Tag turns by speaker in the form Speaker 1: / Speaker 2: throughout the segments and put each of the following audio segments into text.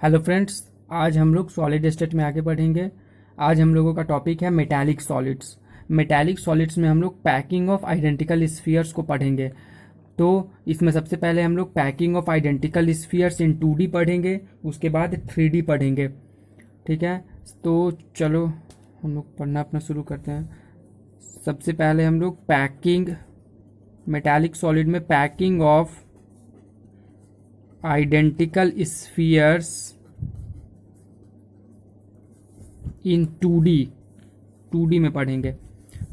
Speaker 1: Hello friends, आज हम लोग सॉलिड स्टेट में आगे बढ़ेंगे। आज हम लोगों का टॉपिक है मेटालिक सॉलिड्स। मेटालिक सॉलिड्स में हम लोग पैकिंग ऑफ आइडेंटिकल स्फीयर्स को पढ़ेंगे। तो इसमें सबसे पहले हम लोग packing of identical spheres in 2D पढ़ेंगे, उसके बाद 3D पढ़ेंगे। ठीक है, तो चलो हम लोग पढ़ना अपना शुरू करते हैं। सबसे पहले हम लोग पैकिंग, मेटालिक सॉलिड में packing of identical spheres in 2D में पढ़ेंगे।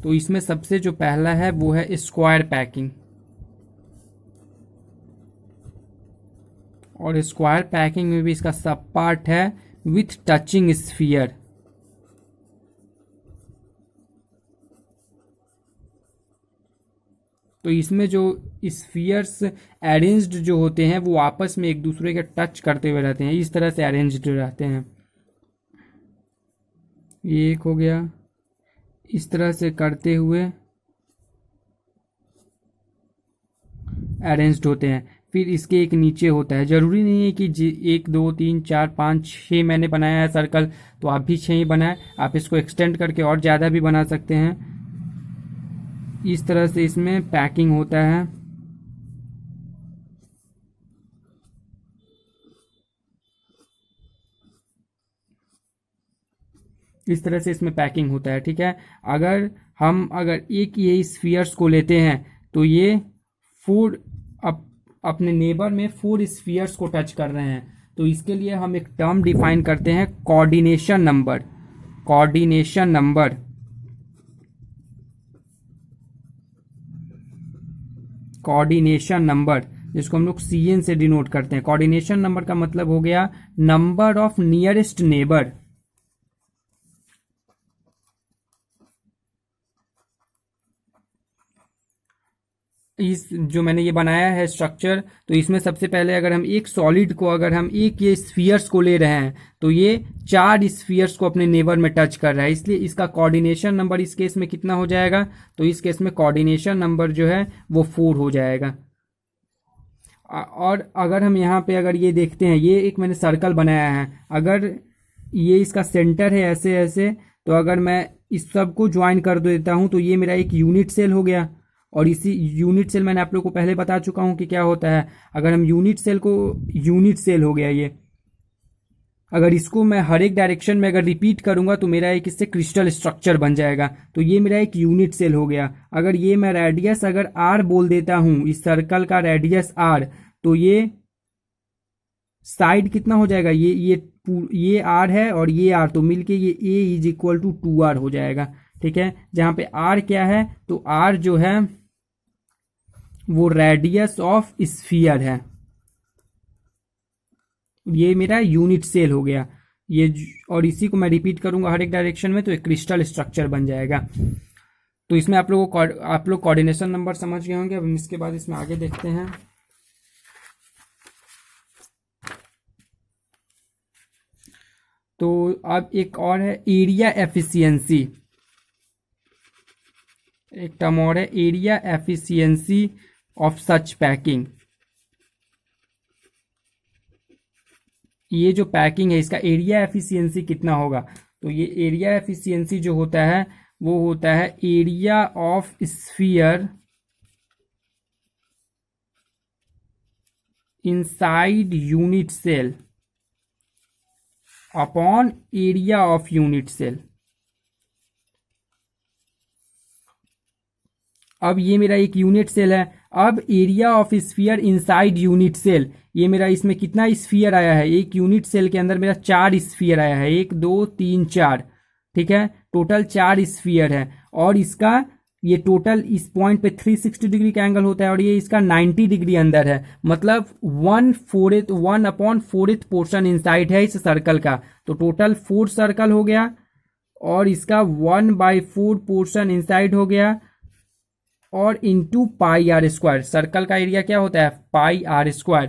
Speaker 1: तो इसमें सबसे जो पहला है वो है स्क्वायर पैकिंग। और स्क्वायर पैकिंग में भी इसका सब पार्ट है विथ टचिंग स्फीयर। तो इसमें जो स्फीयर्स अरेंज्ड जो होते हैं वो आपस में एक दूसरे के टच करते हुए रहते हैं, इस तरह से अरेंज्ड रहते हैं। ये एक हो गया, इस तरह से करते हुए अरेंज्ड होते हैं। फिर इसके एक नीचे होता है। जरूरी नहीं है कि 1 2 3 4 5 6 मैंने बनाया है सर्कल, तो आप भी 6 ही बनाए। आप इसको एक्सटेंड करके और ज़्यादा भी बना सकते हैं। इस तरह से इसमें पैकिंग होता है। इस तरह से इसमें पैकिंग होता है। ठीक है, अगर एक ये स्फीयर्स को लेते हैं तो ये 4 अपने नेबर में 4 स्फीयर्स को टच कर रहे हैं। तो इसके लिए हम एक टर्म डिफाइन करते हैं, coordination number. Coordination number coordination number जिसको हम लोग CN से डिनोट करते हैं। कोऑर्डिनेशन नंबर का मतलब हो गया नंबर ऑफ नियरेस्ट नेबर। इस जो मैंने ये बनाया है स्ट्रक्चर, तो इसमें सबसे पहले अगर हम एक सॉलिड को, अगर हम एक ये स्फीयर्स को ले रहे हैं तो ये 4 स्फीयर्स को अपने नेबर में टच कर रहा है, इसलिए इसका कोऑर्डिनेशन नंबर इस केस में कितना हो जाएगा? तो इस केस में कोऑर्डिनेशन नंबर जो है वो 4 हो जाएगा। और अगर हम यहाँ पे अगर ये देखते हैं, ये एक मैंने सर्कल बनाया है, अगर ये इसका सेंटर है ऐसे ऐसे, तो अगर मैं इस सब को ज्वाइन कर देता हूँ तो ये मेरा एक यूनिट सेल हो गया। और इसी यूनिट सेल मैंने आप लोग को पहले बता चुका हूं कि क्या होता है। अगर हम यूनिट सेल हो गया ये, अगर इसको मैं हर एक डायरेक्शन में अगर रिपीट करूंगा तो मेरा एक इससे क्रिस्टल स्ट्रक्चर बन जाएगा। तो ये मेरा एक यूनिट सेल हो गया। अगर ये मैं रेडियस अगर r बोल देता हूं, इस सर्कल का रेडियस r, तो ये साइड कितना हो जाएगा? ये r है और ये r, तो मिलके ये a is equal to 2r हो जाएगा। ठीक है, जहां पे r क्या है? तो r जो है वो रेडियस ऑफ स्फीयर है। ये मेरा यूनिट सेल हो गया ये, और इसी को मैं रिपीट करूंगा हर एक डायरेक्शन में तो एक क्रिस्टल स्ट्रक्चर बन जाएगा। तो इसमें आप लोग कोऑर्डिनेशन नंबर समझ गए होंगे। अब हम इसके बाद इसमें आगे देखते हैं। तो अब एक और है एरिया एफिशिएंसी। एक टर्म और है area efficiency of such packing. ये जो पैकिंग है इसका एरिया एफिशिएंसी कितना होगा? तो ये एरिया एफिशिएंसी जो होता है वो होता है area of sphere inside unit cell upon area of unit cell. अब ये मेरा एक यूनिट सेल है। अब area of sphere inside unit cell, ये मेरा इसमें कितना स्फीयर आया है? एक यूनिट सेल के अंदर मेरा 4 स्फीयर आया है, 1 2 3 4। ठीक है, टोटल 4 स्फीयर है। और इसका ये टोटल इस पॉइंट पे 360 डिग्री का एंगल होता है, और ये इसका 90 डिग्री अंदर है, मतलब 1/4 पोर्शन इनसाइड है इस सर्कल का। तो टोटल 4 सर्कल हो गया और इसका 1/4 पोर्शन इनसाइड हो गया, और into pi r square. Circle का एरिया क्या होता है? Pi r square.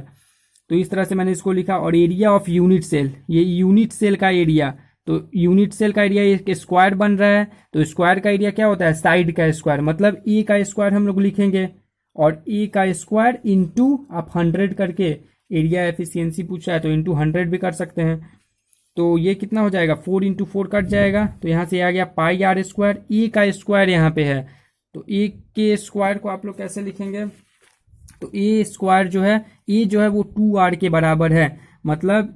Speaker 1: तो इस तरह से मैंने इसको लिखा। और एरिया ऑफ यूनिट सेल, ये यूनिट सेल का एरिया, तो यूनिट सेल का एरिया एक स्क्वायर बन रहा है। तो स्क्वायर का एरिया क्या होता है? साइड का स्क्वायर, मतलब ए का स्क्वायर हम लोग लिखेंगे, और ए का स्क्वायर इंटू आप 100 करके एरिया एफिशिएंसी पूछा है तो इंटू 100 भी कर सकते हैं। तो ये कितना हो जाएगा, 4 इंटू 4 कट जाएगा, तो यहाँ से आ गया पाई आर स्क्वायर। ए का स्क्वायर यहाँ पे है, तो ए के स्क्वायर को आप लोग कैसे लिखेंगे, तो ए स्क्वायर जो है, ए जो है वो 2r के बराबर है, मतलब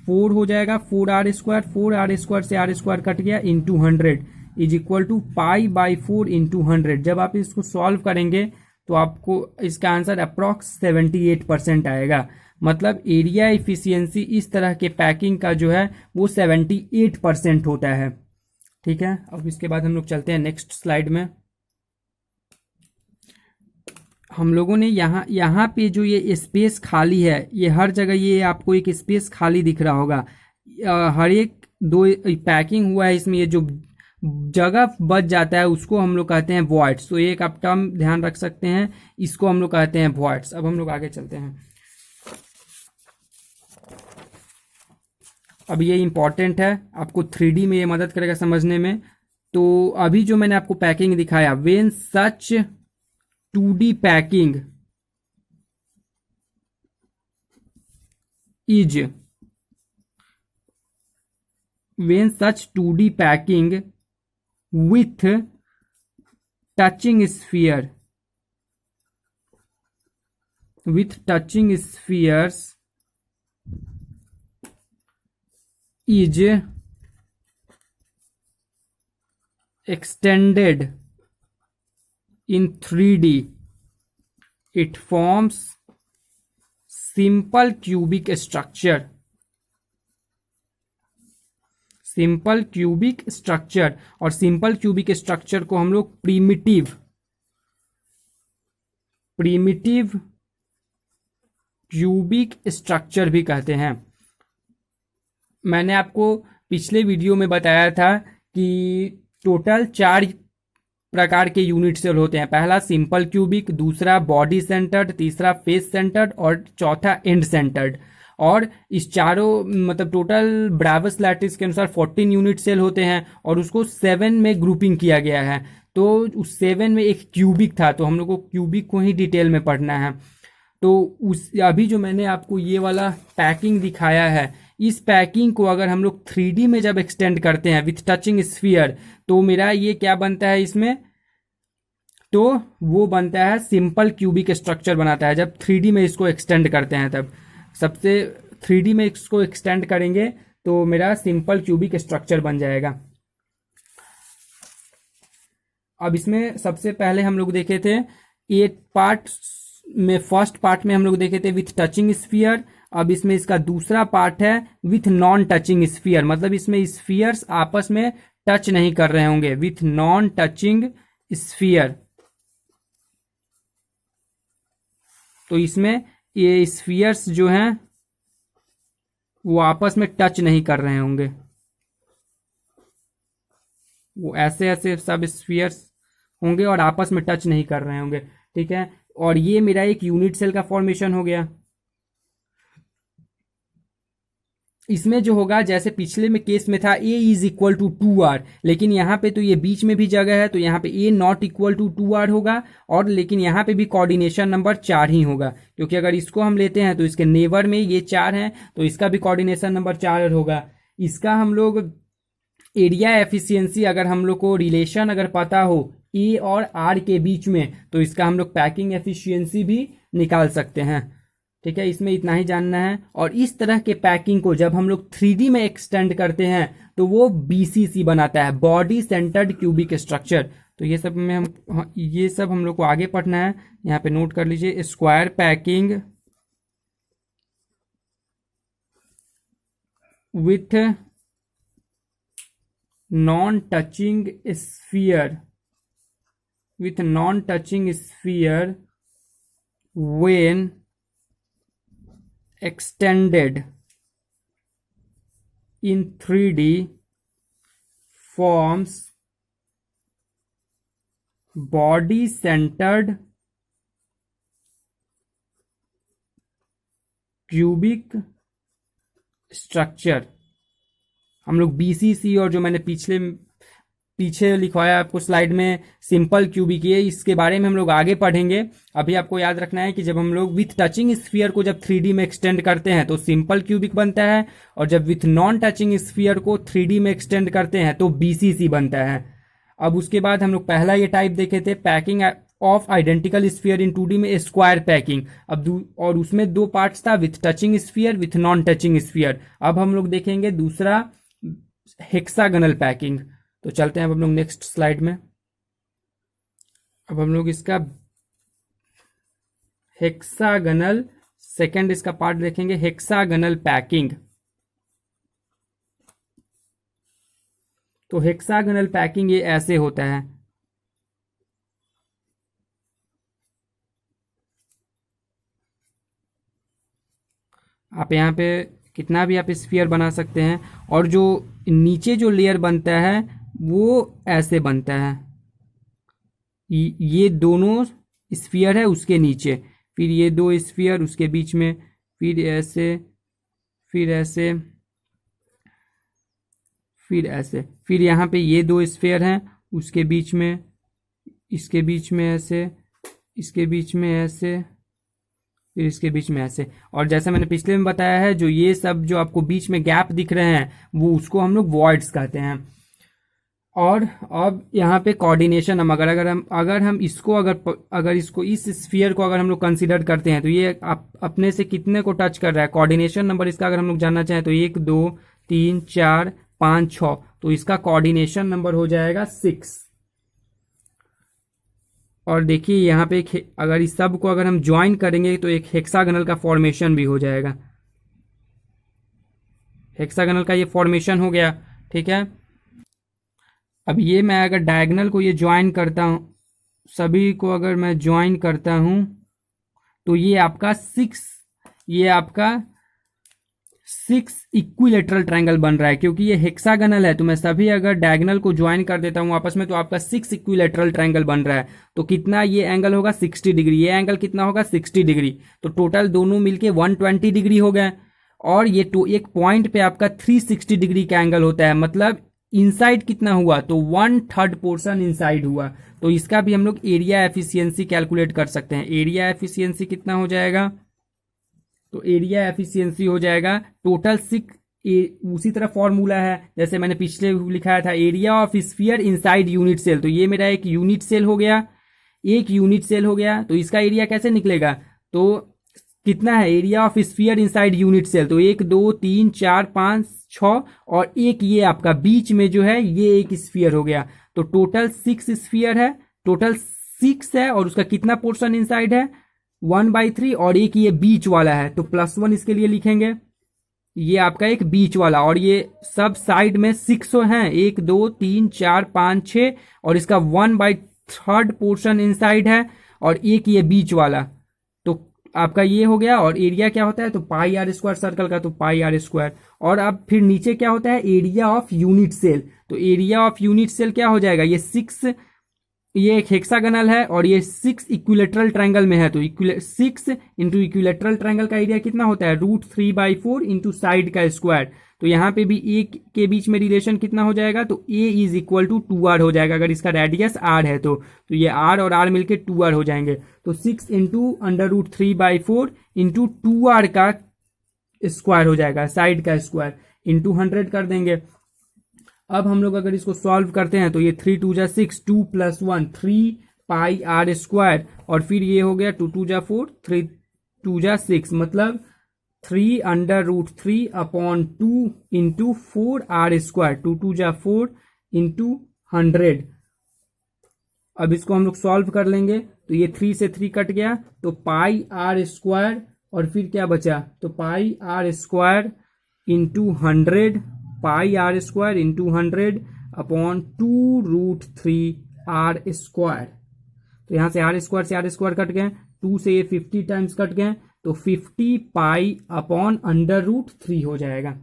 Speaker 1: 4 हो जाएगा, 4r स्क्वायर, 4r स्क्वायर से आर स्क्वायर कट गया, into 100 is equal to pi by 4 into 100। जब आप इसको सॉल्व करेंगे तो आपको इसका आंसर अप्रॉक्स 78% आएगा। मतलब एरिया इफिशियंसी इस तरह के पैकिंग का जो है वो 78% होता है। ठीक है, अब इसके बाद हम लोग चलते हैं नेक्स्ट स्लाइड में। हम लोगों ने यहाँ पे जो ये स्पेस खाली है, ये हर जगह ये आपको एक स्पेस खाली दिख रहा होगा। हर एक दो पैकिंग हुआ है इसमें, ये जो जगह बच जाता है उसको हम लोग कहते हैं वॉइड्स। तो एक आप टर्म ध्यान रख सकते हैं, इसको हम लोग कहते हैं वॉइड्स। अब हम लोग आगे चलते हैं। अब ये इंपॉर्टेंट है, आपको 3D में ये मदद करेगा समझने में। तो अभी जो मैंने आपको पैकिंग दिखाया, when such 2D packing is, when such 2D packing with touching sphere, with touching spheres is extended in 3D, it forms simple cubic structure, simple cubic structure. और सिंपल क्यूबिक स्ट्रक्चर को हम लोग primitive cubic structure भी कहते हैं। मैंने आपको पिछले वीडियो में बताया था कि टोटल 4 प्रकार के यूनिट सेल होते हैं। पहला सिंपल क्यूबिक, दूसरा बॉडी सेंटर्ड, तीसरा फेस सेंटर्ड और चौथा एंड सेंटर्ड। और इस चारों मतलब टोटल ब्रावस लैटिस के अनुसार 14 यूनिट सेल होते हैं और उसको 7 में ग्रुपिंग किया गया है। तो उस 7 में एक क्यूबिक था, तो हम लोग को क्यूबिक को ही डिटेल में पढ़ना है। तो उस अभी जो मैंने आपको ये वाला पैकिंग दिखाया है, इस पैकिंग को अगर हम लोग 3D में जब एक्सटेंड करते हैं विथ टचिंग स्फीयर, तो मेरा ये क्या बनता है इसमें, तो वो बनता है सिंपल क्यूबिक स्ट्रक्चर बनाता है। जब 3D में इसको एक्सटेंड करते हैं, तब सबसे 3D में इसको एक्सटेंड करेंगे तो मेरा सिंपल क्यूबिक स्ट्रक्चर बन जाएगा। अब इसमें सबसे पहले हम लोग देखे थे एक पार्ट में, फर्स्ट पार्ट में हम लोग देखे थे विथ टचिंग स्फीयर। अब इसमें इसका दूसरा पार्ट है विथ नॉन टचिंग स्फीयर, मतलब इसमें स्फीयर्स आपस में टच नहीं कर रहे होंगे, विथ नॉन टचिंग स्फीयर। तो इसमें ये स्फीयर्स जो हैं वो आपस में टच नहीं कर रहे होंगे, वो ऐसे ऐसे सब स्फीयर्स होंगे और आपस में टच नहीं कर रहे होंगे। ठीक है, और ये मेरा एक यूनिट सेल का फॉर्मेशन हो गया। इसमें जो होगा, जैसे पिछले में केस में था a is equal to 2r, लेकिन यहाँ पे तो ये बीच में भी जगह है, तो यहाँ पे a not equal to 2r होगा। और लेकिन यहाँ पे भी कोऑर्डिनेशन नंबर 4 ही होगा, क्योंकि अगर इसको हम लेते हैं तो इसके नेबर में ये 4 हैं, तो इसका भी कोऑर्डिनेशन नंबर 4 होगा। इसका हम लोग एरिया एफिशिएंसी, अगर हम लोग को रिलेशन अगर पता हो a और r के बीच में, तो इसका हम लोग पैकिंग एफिशिएंसी भी निकाल सकते हैं। ठीक है, इसमें इतना ही जानना है। और इस तरह के पैकिंग को जब हम लोग 3D में एक्सटेंड करते हैं तो वो BCC बनाता है, बॉडी सेंटर्ड क्यूबिक स्ट्रक्चर। तो ये सब में ये सब हम लोग को आगे पढ़ना है, यहाँ पे नोट कर लीजिए। Square packing with non touching sphere, with non-touching sphere when extended in 3D forms body centered cubic structure। हम लोग BCC और जो मैंने पीछे लिखवाया आपको स्लाइड में सिंपल क्यूबिक, ये इसके बारे में हम लोग आगे पढ़ेंगे। अभी आपको याद रखना है कि जब हम लोग विथ टचिंग स्फीयर को जब 3D में एक्सटेंड करते हैं तो सिंपल क्यूबिक बनता है, और जब विथ नॉन टचिंग स्फीयर को 3D में एक्सटेंड करते हैं तो BCC बनता है। अब उसके बाद हम लोग पहला ये टाइप देखे थे packing of identical sphere in 2D में स्क्वायर पैकिंग। और उसमें दो पार्ट्स था, with touching sphere, with non touching sphere. अब हम लोग देखेंगे दूसरा हेक्सागनल पैकिंग। तो चलते हैं अब हम लोग नेक्स्ट स्लाइड में। अब हम लोग इसका हेक्सागनल सेकंड इसका पार्ट देखेंगे, हेक्सागनल पैकिंग। तो हेक्सागनल पैकिंग ये ऐसे होता है। आप यहाँ पे कितना भी आप स्फीयर बना सकते हैं, और जो नीचे जो लेयर बनता है वो ऐसे बनता है। ये दोनों स्फीयर है उसके नीचे, फिर ये दो स्फीयर उसके बीच में, फिर ऐसे, फिर ऐसे, फिर ऐसे, फिर यहाँ पे ये दो स्फीयर हैं उसके बीच में, इसके बीच में ऐसे, इसके बीच में ऐसे, फिर इसके बीच में ऐसे। और जैसे मैंने पिछले में बताया है, जो ये सब जो आपको बीच में गैप दिख रहे हैं वो उसको हम लोग वॉइड्स कहते हैं। और अब यहाँ पे कोऑर्डिनेशन हम अगर हम इसको अगर इसको इस स्फीयर को अगर हम लोग कंसीडर करते हैं तो ये अपने से कितने को टच कर रहा है। कोऑर्डिनेशन नंबर इसका अगर हम लोग जानना चाहें तो 1 2 3 4 5 6, तो इसका कोऑर्डिनेशन नंबर हो जाएगा 6। और देखिए यहाँ पे अगर इस सब को अगर हम ज्वाइन करेंगे तो एक हेक्सागनल का फॉर्मेशन भी हो जाएगा। हेक्सागनल का ये फॉर्मेशन हो गया, ठीक है। अब ये मैं अगर डायगोनल को ये ज्वाइन करता हूँ, सभी को अगर मैं ज्वाइन करता हूँ तो ये आपका 6 इक्विलेटरल ट्रायंगल बन रहा है। क्योंकि ये हेक्सागनल है तो मैं सभी अगर डायगोनल को ज्वाइन कर देता हूं आपस में तो आपका 6 इक्विलेटरल ट्रायंगल बन रहा है। तो कितना ये एंगल होगा 60 डिग्री, ये एंगल कितना होगा 60 डिग्री, तो टोटल दोनों मिलके 120 डिग्री हो गए। और ये तो एक पॉइंट पे आपका 360 डिग्री का एंगल होता है, मतलब इनसाइड कितना हुआ तो 1/3 पोर्शन इनसाइड हुआ। तो इसका भी हम लोग एरिया एफिशिएंसी कैलकुलेट कर सकते हैं। एरिया एफिशिएंसी कितना हो जाएगा, तो एरिया एफिशिएंसी हो जाएगा टोटल 6। उसी तरह फॉर्मूला है जैसे मैंने पिछले लिखाया था, area of sphere inside unit cell. तो ये मेरा एक यूनिट सेल हो गया, एक यूनिट सेल हो गया। तो इसका एरिया कैसे निकलेगा, तो कितना है area of sphere inside unit cell, तो 1 2 3 4 5 6 और एक ये आपका बीच में जो है ये एक स्फीयर हो गया। तो टोटल 6 स्फीयर है, टोटल 6 है, और उसका कितना पोर्शन इनसाइड है 1/3, और एक ये बीच वाला है तो +1 इसके लिए लिखेंगे। ये आपका एक बीच वाला, और ये सब साइड में 6 हैं, 1 2 3 4 5 6, और इसका 1/3 पोर्शन इनसाइड है, और एक ये बीच वाला। तो आपका ये हो गया। और एरिया क्या होता है तो πr² सर्कल का, तो πr²। और अब फिर नीचे क्या होता है एरिया ऑफ यूनिट सेल। तो एरिया ऑफ यूनिट सेल क्या हो जाएगा, ये 6, ये एक हेक्सागनल है और ये 6 इक्विलेटरल ट्रायंगल में है। तो 6 इंटू इक्विलेटरल ट्रायंगल का एरिया कितना होता है √3/4 इंटू साइड का स्क्वायर। तो यहाँ पे भी ए के बीच में रिलेशन कितना हो जाएगा, तो a = 2r हो जाएगा अगर इसका रेडियस r है तो ये r और r मिलके 2r हो जाएंगे। तो 6 इंटू √3/4 इंटू 2r का स्क्वायर हो जाएगा, साइड का स्क्वायर, इंटू 100 कर देंगे। अब हम लोग अगर इसको सॉल्व करते हैं तो ये 3 2 जा 6, 2 + 1 3 πr², और फिर ये हो गया 2 2 जा 4, 3 2 जा 6, मतलब 3√3/2 इंटू 4r², 2 2 जा 4 इंटू 100। अब इसको हम लोग सॉल्व कर लेंगे तो ये 3 से 3 कट गया, तो πr², और फिर क्या बचा तो πr² into 100, πr² into 100/2√3r²। तो यहाँ से r² से r² कट गए, 2 से ये 50 टाइम्स कट गए, तो 50 π/√3 हो जाएगा।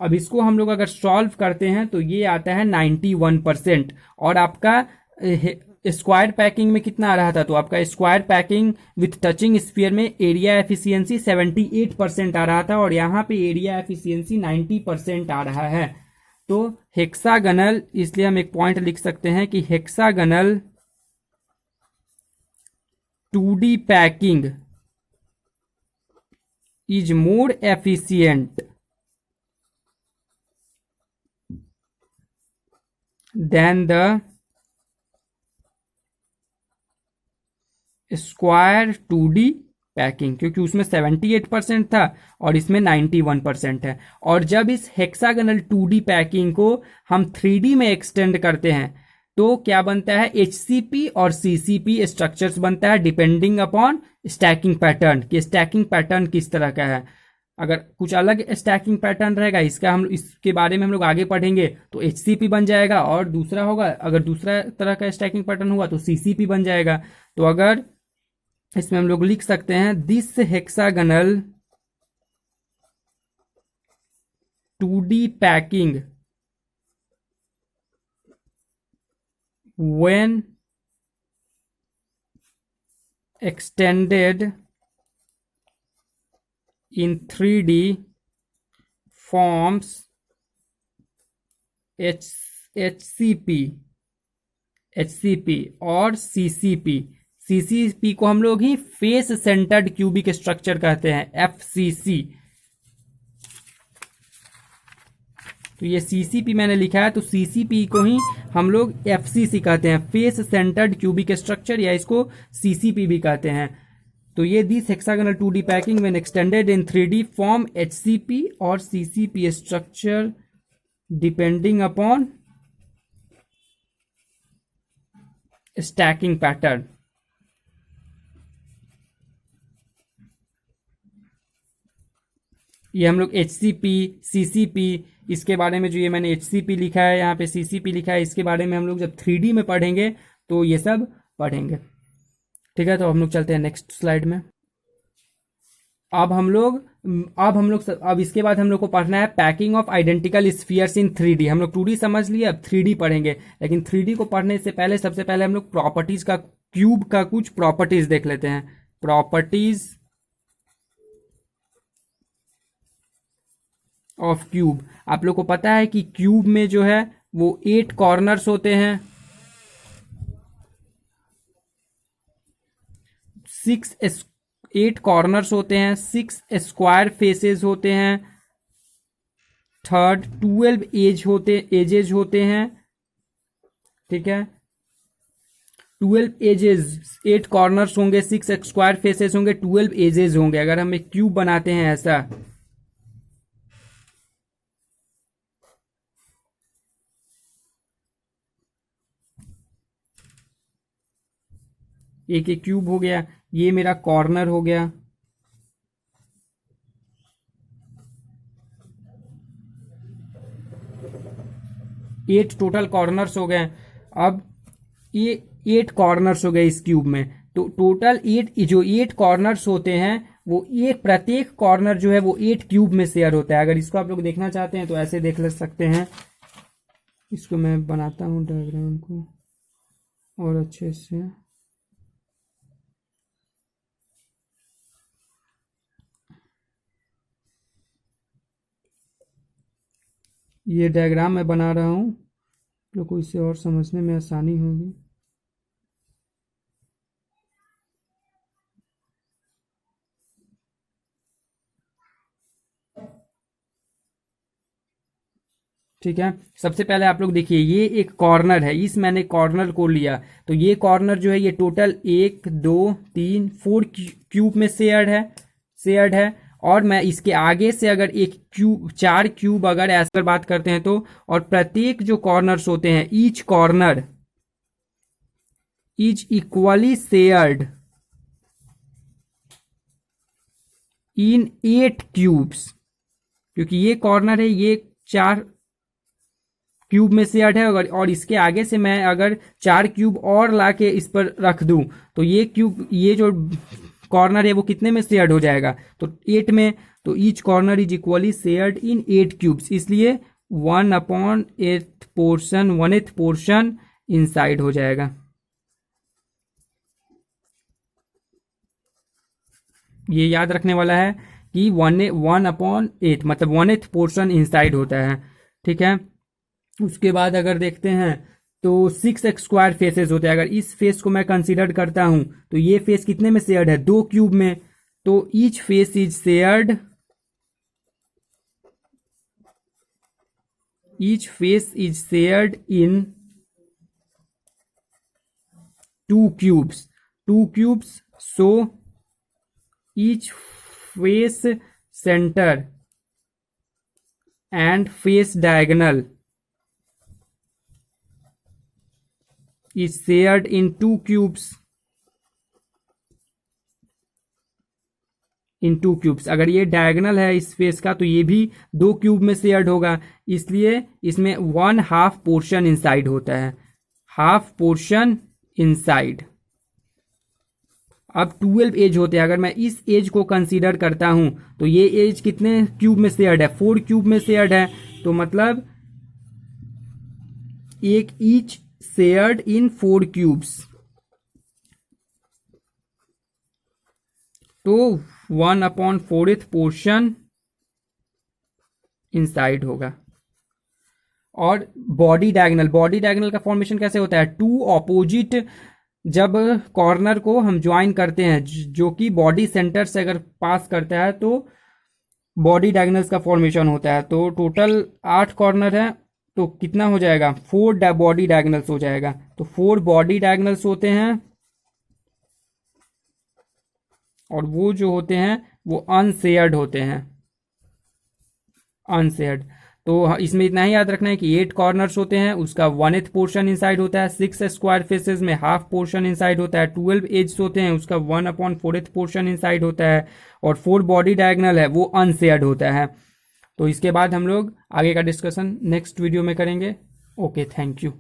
Speaker 1: अब इसको हम लोग अगर सॉल्व करते हैं तो ये आता है 91%। और आपका स्क्वायर पैकिंग में कितना आ रहा था, तो आपका square packing with touching sphere में एरिया एफिशिएंसी 78% आ रहा था, और यहाँ पे एरिया एफिशिएंसी 90% आ रहा है। तो हेक्सागनल, इसलिए हम एक पॉइंट लिख सकते हैं कि hexagonal 2D packing is more efficient then the square 2D packing, क्योंकि उसमें 78% था और इसमें 91% है। और जब इस हेक्सागनल 2D पैकिंग को हम 3D में एक्सटेंड करते हैं तो क्या बनता है, HCP और CCP स्ट्रक्चर्स बनता है डिपेंडिंग अपॉन स्टैकिंग पैटर्न, कि स्टैकिंग पैटर्न किस तरह का है। अगर कुछ अलग स्टैकिंग पैटर्न रहेगा, इसके बारे में हम लोग आगे पढ़ेंगे, तो HCP बन जाएगा, और दूसरा होगा, अगर दूसरा तरह का स्टैकिंग पैटर्न हुआ तो CCP बन जाएगा। तो अगर इसमें हम लोग लिख सकते हैं this hexagonal 2D packing when extended in 3D forms HCP और CCP को हम लोग ही फेस सेंटर्ड क्यूबिक स्ट्रक्चर कहते हैं, FCC। तो ये CCP मैंने लिखा है, तो CCP को ही हम लोग FCC कहते हैं, फेस सेंटर्ड क्यूबिक स्ट्रक्चर, या इसको CCP भी कहते हैं। तो ये this hexagonal 2D packing when extended in 3D form HCP और CCP structure depending upon stacking pattern. ये हम लोग HCP CCP, इसके बारे में जो ये मैंने HCP लिखा है, यहाँ पे CCP लिखा है, इसके बारे में हम लोग जब 3D में पढ़ेंगे तो ये सब पढ़ेंगे। ठीक है, तो हम लोग चलते हैं नेक्स्ट स्लाइड में। अब इसके बाद हम लोग को पढ़ना है packing of identical spheres in 3D। हम लोग 2D समझ लिए, अब 3D पढ़ेंगे, लेकिन 3D को पढ़ने से पहले सबसे पहले हम लोग प्रॉपर्टीज का, क्यूब का कुछ प्रॉपर्टीज देख लेते हैं। Properties of cube. आप लोग को पता है कि क्यूब में जो है वो 8 कॉर्नर्स होते हैं, 8 कॉर्नर्स होते हैं, 6 स्क्वायर फेसेस होते हैं, थर्ड 12 एजेज होते हैं। ठीक है, 12 एजेस, 8 कॉर्नर्स होंगे, 6 स्क्वायर फेसेस होंगे, 12 एजेस होंगे। अगर हम एक क्यूब बनाते हैं ऐसा, एक क्यूब हो गया, ये मेरा कॉर्नर हो गया। एट टोटल कॉर्नर्स हो गए। अब ये 8 कॉर्नर्स हो गए इस क्यूब में, तो टोटल 8 कॉर्नर्स होते हैं, वो प्रत्येक कॉर्नर जो है वो 8 क्यूब में शेयर होता है। अगर इसको आप लोग देखना चाहते हैं तो ऐसे देख ले सकते हैं। इसको मैं बनाता हूँ डायग्राम को और अच्छे से। ये डायग्राम मैं बना रहा हूँ, लोग को इसे और समझने में आसानी होगी। ठीक है, सबसे पहले आप लोग देखिए, ये एक कॉर्नर है, इस मैंने कॉर्नर को लिया, तो ये कॉर्नर जो है ये टोटल 1 2 3 4 क्यूब में शेयर्ड है। और मैं इसके आगे से अगर एक क्यूब, 4 क्यूब अगर ऐसे बात करते हैं तो, और प्रत्येक जो कॉर्नर्स होते हैं, each corner is equally shared in 8 cubes, क्योंकि ये कॉर्नर है, ये 4 क्यूब में शेयर्ड है। और इसके आगे से मैं अगर 4 क्यूब और लाके इस पर रख दूं तो ये क्यूब, ये जो कॉर्नर है वो कितने में शेयर्ड हो जाएगा, तो 8 में। तो each corner is equally shared in 8 cubes, इसलिए 1/8 पोर्शन इनसाइड हो जाएगा। ये याद रखने वाला है कि 1/8 मतलब 1/8 पोर्शन इनसाइड होता है। ठीक है, उसके बाद अगर देखते हैं तो 6 स्क्वायर फेसेस होते हैं। अगर इस फेस को मैं कंसीडर करता हूं तो ये फेस कितने में शेयर्ड है, 2 क्यूब में। तो each face is shared, each face is shared in 2 cubes, 2 cubes. So each face centre and face diagonal is shared in 2 cubes, in 2 cubes. अगर ये डायगोनल है इस फेस का तो ये भी 2 क्यूब में शेयर्ड होगा, इसलिए इसमें 1/2 पोर्शन इनसाइड होता है, हाफ पोर्शन इनसाइड। अब 12 एज होते हैं। अगर मैं इस एज को कंसीडर करता हूं तो ये एज कितने क्यूब में शेयर्ड है, 4 क्यूब में शेयर्ड है। तो मतलब एक ईच शेयर्ड इन 4 क्यूब्स। तो 1/4 पोर्शन इनसाइड होगा। और बॉडी डायगोनल, बॉडी डायगोनल का फॉर्मेशन कैसे होता है, 2 ऑपोजिट जब कॉर्नर को हम ज्वाइन करते हैं, जो कि बॉडी सेंटर से अगर पास करता है तो बॉडी डायगोनल्स का फॉर्मेशन होता है। तो टोटल 8 कॉर्नर है, तो कितना हो जाएगा, 4 बॉडी डायगोनल्स हो जाएगा। तो 4 बॉडी डायगोनल्स होते हैं, और वो जो होते हैं वो अनशेयर्ड होते हैं, अनशेयर्ड। तो इसमें इतना ही याद रखना है कि 8 कॉर्नर्स होते हैं, उसका 1/8 पोर्शन इनसाइड होता है। 6 स्क्वायर फेसेस में हाफ पोर्शन इनसाइड होता है। 12 एज होते हैं, उसका 1/4 पोर्शन इनसाइड होता है। और 4 बॉडी डायगोनल है वो अनशेयर्ड होता है। तो इसके बाद हम लोग आगे का डिस्कशन नेक्स्ट वीडियो में करेंगे। Okay, thank you.